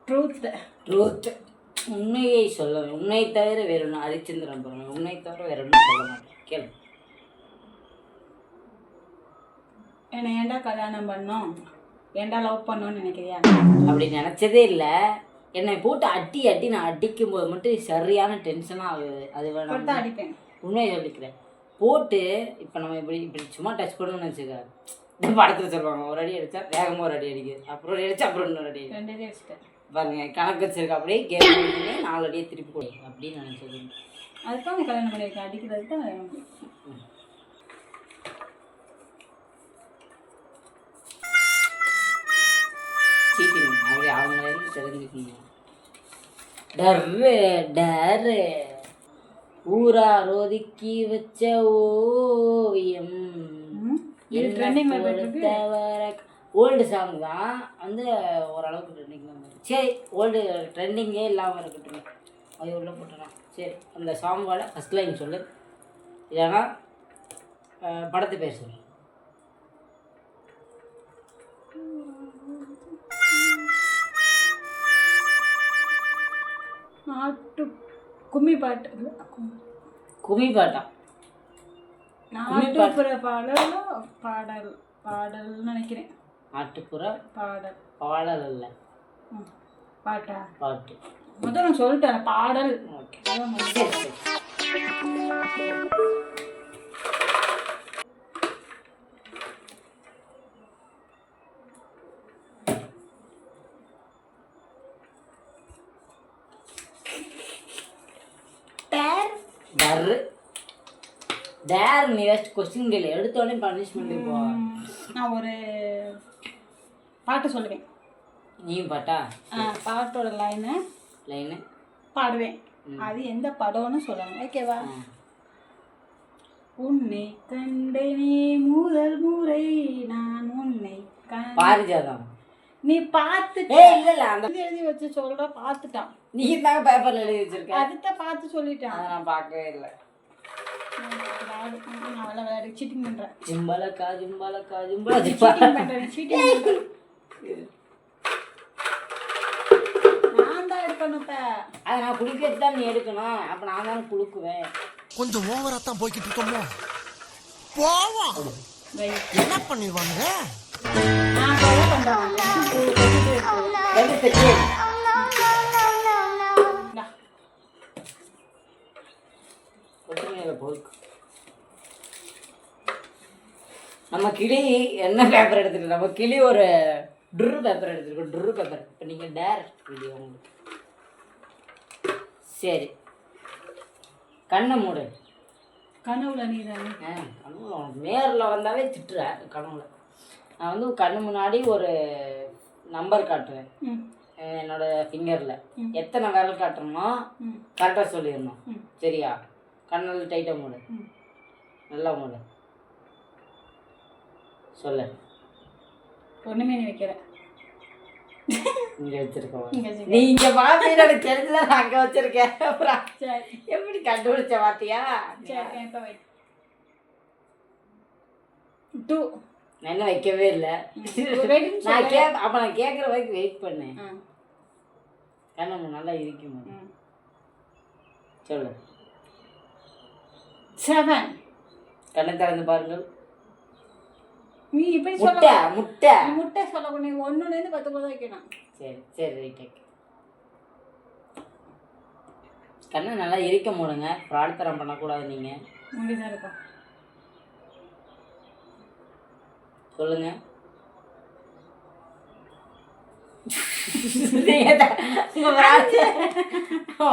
Truth. உண்மையை சொல்ல, உன்னை தவிர வேற ஒன்று ஹரிச்சந்திரன் போகிறேன், உன்னை தவிர வேற ஒன்றும் சொல்ல மாட்டேன். கேளு. என்னை ஏன்டா கல்யாணம் பண்ணோம், ஏன்டா லவ் பண்ணோன்னு நினைக்கிறியா? அப்படி நினச்சதே இல்லை. என்னை போட்டு அட்டி அட்டி நான் அடிக்கும் போது மட்டும் சரியான டென்ஷனாக ஆகுது. அது வேணாம், அடிப்பேன். உண்மையை சொல்லிக்கிறேன். போட்டு இப்போ நம்ம இப்படி இப்படி சும்மா டச் பண்ணணும்னு வச்சுக்க, இந்த படத்தில் சொல்லுவாங்க ஒரு அடி அடித்தா வேகமாக ஒரு அடி அடிக்குது, அப்புறம் ஒரு அடிச்சா அப்புறம் இன்னொரு அடி அடிச்சிட்டேன் பாருங்க. கணக்கு வச்சிருக்க அப்படியே கேம் 4 அடியே திருப்பி கொடு அப்படின்னு நினச்சது. அதுதான் கல்யாணம் பண்ணியிருக்கேன், அடிக்கிறது தான். சீட்டிங் அப்படி அவங்களே தெரிஞ்சுக்கணும். டர்ரு டர்ரு ஊரா ரோதிக்கி வச்ச ஓவியம். ஓல்டு சாங் தான் வந்து ஓரளவுக்கு ட்ரெண்டிங் தான். சரி, ஓல்டு ட்ரெண்டிங்கே இல்லாமல் இருக்கட்டும், அது உள்ளே போட்டுடலாம். சரி, அந்த சாங்கோட ஃபஸ்ட் லைன் சொல்லு, இல்லைன்னா படத்து பேர் சொல்லு. கும்மி பாட்டு. கும்மி பாட்டா? நாட்டுப்புற பாடல் நினைக்கிறேன். நாட்டுப்புற பாடல் பாடல் இல்லை, பாட்டா? பாட்டு. முதல்ல நான் சொல்லிட்டேன் பாடல். ஓகே, சரி சரி. டேர் நீ ஃபஸ்ட் கொஸ்டின் கேளு, எடுத்தோடனே பனிஷ்மெண்ட் போ. நான் ஒரு பாட்டு சொல்லுவேன். நீயும் பாட்டா? பாட்டோட லைனு பாடுவேன். அது எந்த படம்னு சொல்லணும், ஓகேவா? உன்னை கண்டனே முதல் முறை நான் உன்னை பாரிஜாதம். நீ பார்த்துட்டே இல்ல இல்ல அந்த எழுதி வச்சு சொல்ற பார்த்துட்டான். நீ தான் பேப்பர்ல எழுதி வச்சிருக்க. அதுதான் பார்த்து சொல்லிட்டான். அதை நான் பார்க்கவே இல்லை. நான் சீட்டிங் பண்றேன். ஜிம்பலக்கா ஜிம்பலக்கா சீட்டிங் பண்றேன். நான் தான் எடுக்கணும். இப்ப அதை நான் குளிக்கிறது தான் நீ எடுக்கணும். அப்ப நான் தான் குளுக்குவேன். கொஞ்சம் ஓவரா தான் போய்கிட்டு இருக்கோமோ. போவோம், என்ன பண்ணிடுவாங்க. நான் கோவம் பண்றேன். நம்ம கிளி என்ன பேப்பர் எடுத்துருக்கு? நம்ம கிளி ஒரு ட்ரு பேப்பர் எடுத்துருக்கோம், ட்ரு பேப்பர். இப்போ நீங்கள் டேர் வீடியோ உங்களுக்கு. சரி, கண்ணை மூடு. கனவுல நீ தானே? கனவுல உனக்கு நேரில் வந்தாவே திட்டுற. கனவுல நான் வந்து கண்ணு முன்னாடி ஒரு நம்பர் காட்டுவேன் என்னோட ஃபிங்கரில். எத்தனை விரல் காட்டணுமோ கரெக்டாக சொல்லிடணும், சரியா? கண்ணில் டைட்டாக மூடு, நல்லா மூடு. சொல்லு. ஒண்ணுமே நீ வைக்கிற. இங்க வச்சிருக்கோம். நீ இங்க பாத்தீங்க, எனக்கு தெரிஞ்சல நான் அங்க வச்சிருக்கேன். அப்புறம் எப்படி கண்டுபிடிச்ச பாத்தியா? சரி, இப்ப வை. 2 நான் என்ன வைக்கவே இல்லை. அப்ப நான் கேட்குற வரைக்கும் வெயிட் பண்ணேன். கண்ணு நல்லா இருக்கும். சொல்லு. 7 கண்ணை திறந்து பாருங்கள். நீ இப்படி சொல்ல முட்டை முட்டை சொல்ல நீ 1ல இருந்து 10 போத வைக்கணும். சரி சரி, ரைட். கண்ணை நல்லா இருக்க மூடுங்க, பிரார்த்தனை பண்ணக்கூடாது. நீங்க முடிதான் இருக்கா? சொல்லுங்க.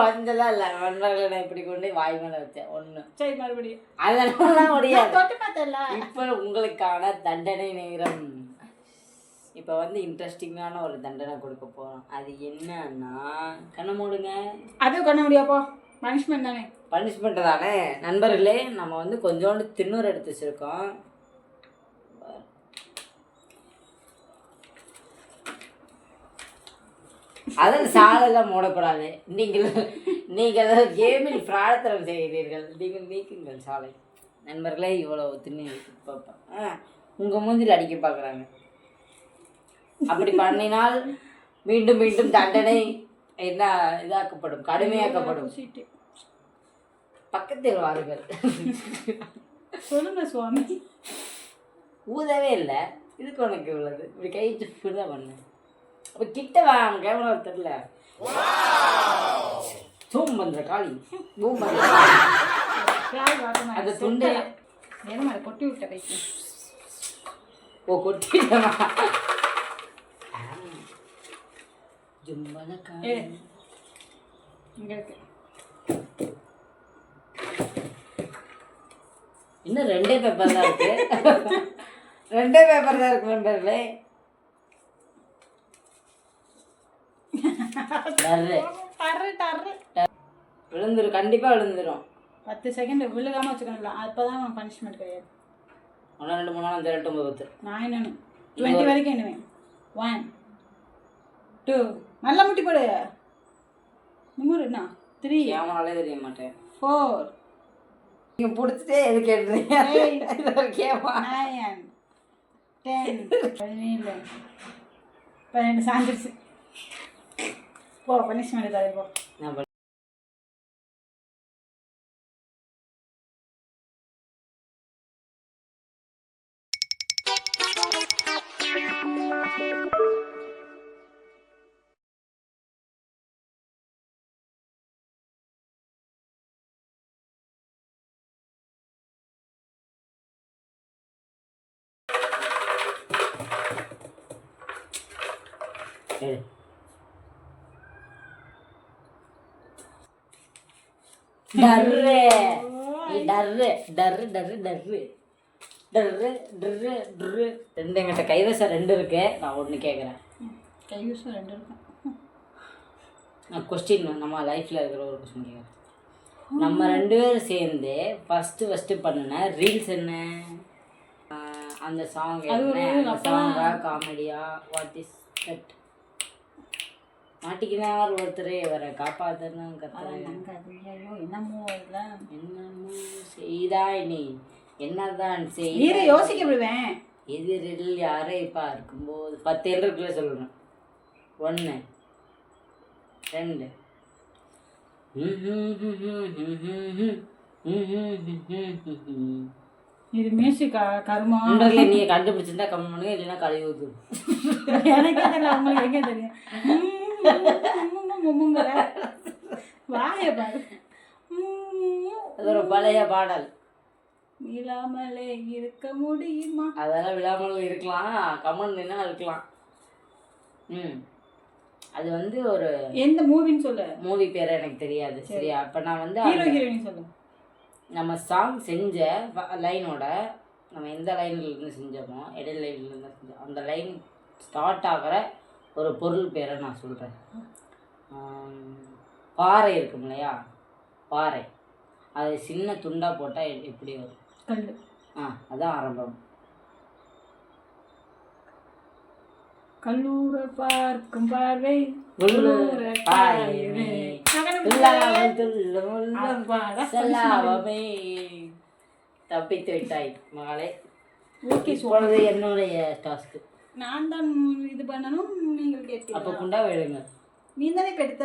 வந்தெல்லாம் இல்லை, ஒன்றரை நான் இப்படி கொண்டு வாய் மேலே வச்சேன். 1. சரி, மறுபடியும் அதெல்லாம் முடியாது. தொட்டு பார்த்தல. இப்போ உங்களுக்கான தண்டனை நேரம். இப்போ வந்து இன்ட்ரெஸ்டிங்கான ஒரு தண்டனை கொடுக்க போகிறோம். அது என்னன்னா, கண்ணை மூடுங்க. அதுவும் கண்ண முடியாப்போ, பனிஷ்மெண்ட் தானே. பனிஷ்மெண்ட் தானே நண்பர்களே. நம்ம வந்து கொஞ்சோண்டு திண்ணூறு எடுத்து வச்சுருக்கோம். அதில் சாலெல்லாம் மூடக்கூடாது. நீங்கள் கேமில் பிரார்த்தனை செய்கிறீர்கள், நீங்கள் நீக்குங்கள் சாலை. நண்பர்களே, இவ்வளோ திண்ணி பார்ப்பேன் உங்கள் மூஞ்சில் அடிக்க பார்க்குறாங்க. அப்படி பண்ணினால் மீண்டும் மீண்டும் தண்டனை என்ன இதாக்கப்படும், கடுமையாக்கப்படும். சீட்டு பக்கத்தில் வாருங்கள். சொல்லுங்க சுவாமி. ஊதவே இல்லை, இதுக்கு உனக்கு இவ்வளவு இப்படி கை இப்படி தான் பண்ணேன். அப்போ கிட்ட வா, கேமரா தெரியல. தூம் பண்ணுற காளி பூம் பண்ணுற அந்த துண்டு நேரம் அதை கொட்டி விட்ட கைக்கு. ஓ கொட்டிட்டமா ஜும்பன காளி இங்கே இருக்கு. இன்னும் 2 பேப்பர் தான் இருக்கு. 2 பேப்பர் தான் இருக்கு நண்பர்களே. விழுந்துரும், கண்டிப்பா விழுந்துரும். 10 செகண்ட் விழுகாம வச்சுக்கணும்ல, அப்பதான் பனிஷ்மெண்ட் கிடையாது. 1 2 3 4 5 6 9 10. நான் என்னன்னு 20 வரைக்கும் எண்ணுவேன். 1 2 நல்லா முட்டி போடு. நம்பர் என்ன 3 கேமராலே தெரிய மாட்டேன். 4 நீங்க பிடிச்சிட்டே எது கேட்டுறீங்க? இது ஒரு கேமா? 9 10 17 12 சாஞ்சிருச்சு. போ பனிஷ்மெண்ட் தரேன் போ. நான் டர்ரு டர்ரு டர்ரு டர்ரு டர்ரு டர்ரு டர்ரு டர்ரு. 2 எங்கிட்ட கைவசம் 2 இருக்கு. நான் 1 கேட்குறேன். கையூஸும் 2 இருக்கும். நான் கொஸ்டின் நம்ம லைஃப்பில் இருக்கிற ஒரு கொஸ்டின் கேட்குறேன். நம்ம 2 பேரும் சேர்ந்து ஃபஸ்ட்டு பண்ணின ரீல்ஸ் என்ன? அந்த சாங் என்ன? அந்த சாங்கா காமெடியா? What is that? மாட்டிக்கினார் ஒருத்தரே வர காப்பாத்தன்னு ஐயோ என்னமோ இதெல்லாம் என்னமோ செய்தாய் நீ என்னதான் நீரை யோசிக்க விடுவேன். எதிரில் யாரை பார்க்கும்போது 10 எழுத்துக்குள்ளே சொல்லணும். 1 2 இது மியூசிக்கா கருமா? நீங்க கண்டுபிடிச்சிருந்தா கமெண்ட் பண்ணுங்க, இல்லைன்னா கழுவி ஊத்து. எனக்கே தெரியல, உங்களுக்கு எங்கே தெரியும்? வாய பாரு. அது ஒரு பழைய பாடல். விழாமலே இருக்க முடியுமா? அதெல்லாம் விழாமல் இருக்கலாம், கமெண்ட்னா இருக்கலாம். அது வந்து ஒரு எந்த மூவின்னு சொல்லு. மூவி பேரை எனக்கு தெரியாது. சரியா? அப்போ நான் வந்து ஹீரோ ஹீரோயின் சொல்லு. நம்ம சாங் செஞ்ச லைனோட நம்ம எந்த லைனில் இருந்து செஞ்சோமோ, இடையில லைனில் இருந்து செஞ்சோம், அந்த லைன் ஸ்டார்ட் ஆகிற ஒரு பொருள் பேரை நான் சொல்கிறேன். பாறை இருக்கும் இல்லையா, பாறை, அது சின்ன துண்டாக போட்டால் எப்படி வரும்? கல். அதான் ஆரம்பம். கல்லூர பார்க்கும் பார்வை தப்பித்து விட்டாய் மகளே. ஓகே, இப்பொழுது என்னுடைய டாஸ்க். நான் தான் இது பண்ணணும், நீங்கள் கேட்க. அப்போ குண்டா விழுங்க. நீ தானே கெடுத்த.